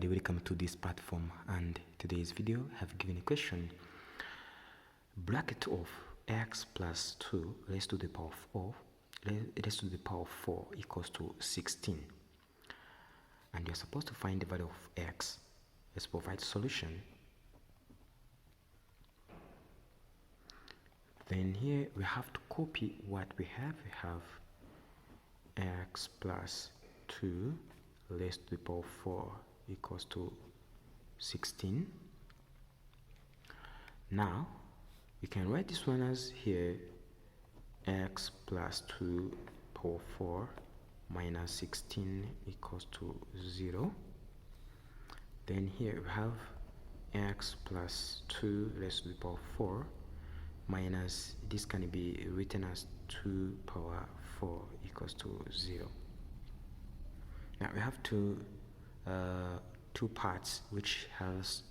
everybody, welcome to this platform, and today's video I have given a question. Bracket of x plus 2 raised to the power of 4 equals to 16, and you're supposed to find the value of x. Let's provide solution. Then here we have to copy what we have. We have x plus 2 raised to the power of 4 equals to 16. Now we can write this one as here x plus 2 power 4 minus 16 equals to 0. Then here we have x plus 2 raised to the power 4 minus, this can be written as 2 power 4 equals to 0. Now we have two parts which has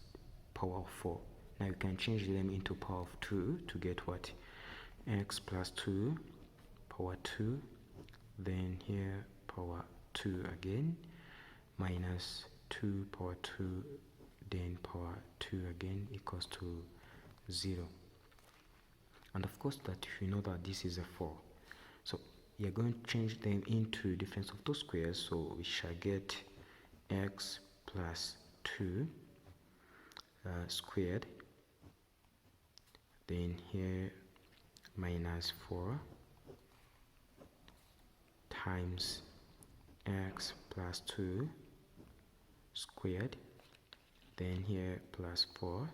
power of 4. Now you can change them into power of 2 to get what? X plus 2 power 2, then here power 2 again, minus 2 power 2, then power 2 again equals to 0. And of course that you know that this is a 4. So you're going to change them into difference of two squares, so we shall get x plus 2 squared, then here minus 4 times x plus 2 squared, then here plus 4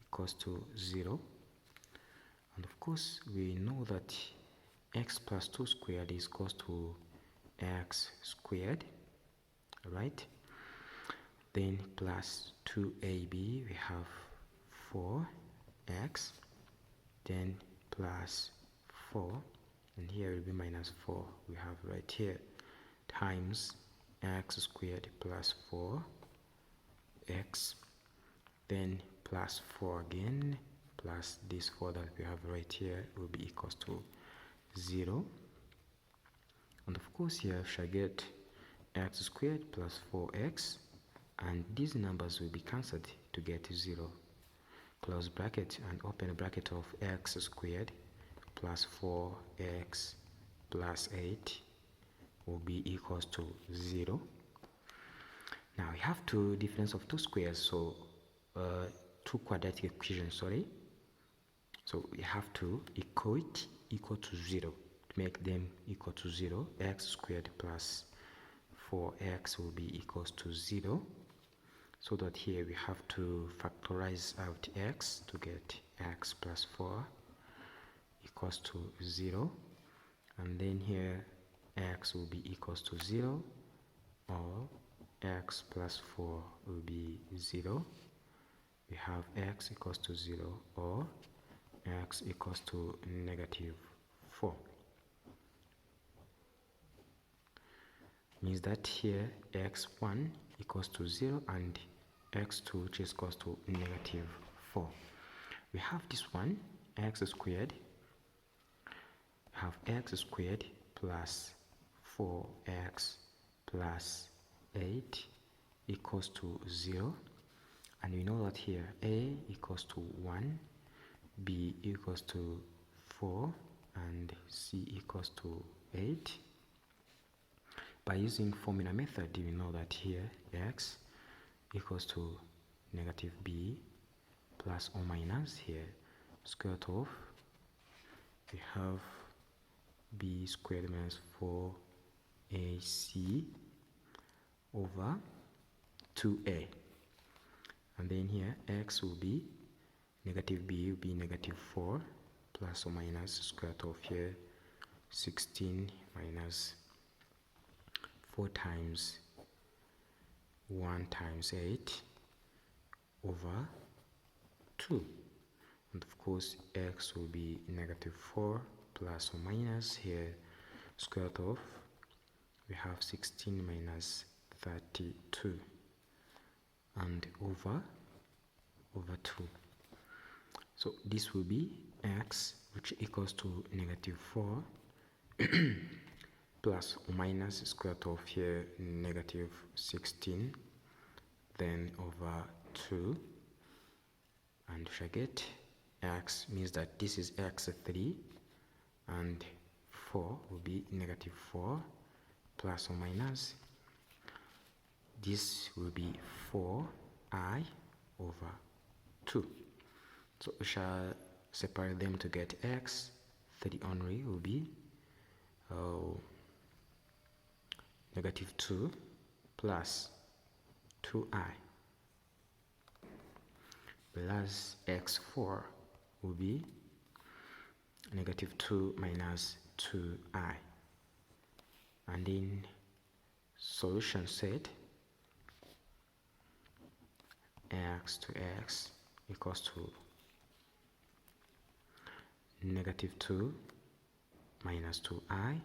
equals to 0. And of course we know that x plus 2 squared is equals to x squared, right? Then plus 2ab, we have 4x, then plus 4, and here will be minus 4, we have right here, times x squared plus 4x, then plus 4 again, plus this 4 that we have right here will be equals to 0. And of course here we shall get x squared plus 4x, and these numbers will be cancelled to get 0. Close bracket and open bracket of x squared plus 4x plus 8 will be equals to 0. Now we have two difference of two squares, so two quadratic equations, sorry. So we have to equate equal to 0 to make them equal to 0. X squared plus 4x will be equals to 0. So that here we have to factorize out x to get x plus 4 equals to 0. And then here x will be equals to 0, or x plus 4 will be 0. We have x equals to 0, or x equals to negative 4. Means that here x1 equals to 0 and x2 which is equals to negative 4. We have this one, x squared. We have x squared plus 4x plus 8 equals to 0. And we know that here a equals to 1, b equals to 4, and c equals to 8. By using formula method, we know that here x equals to negative b plus or minus here square root of, we have b squared minus 4ac over 2a, and then here x will be negative b will be negative 4 plus or minus square root of here 16 minus 4 times 1 times 8 over 2, and of course x will be negative 4 plus or minus here square root of, we have 16 minus 32 and over 2. So this will be x which equals to negative 4 plus or minus square root of here negative 16 then over 2, and we shall get x means that this is x3 and 4 will be negative 4 plus or minus. This will be 4i over 2. So we shall separate them to get x. 3 only will be negative 2 plus 2i, plus x4 will be negative 2 minus 2i. And in solution set, x to x equals to negative 2 minus 2i,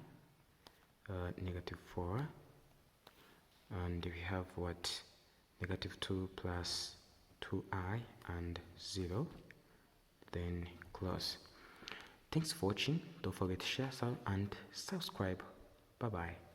negative 4, and we have what, negative 2 plus 2i and 0, then close. Thanks for watching. Don't forget to share and subscribe. Bye bye.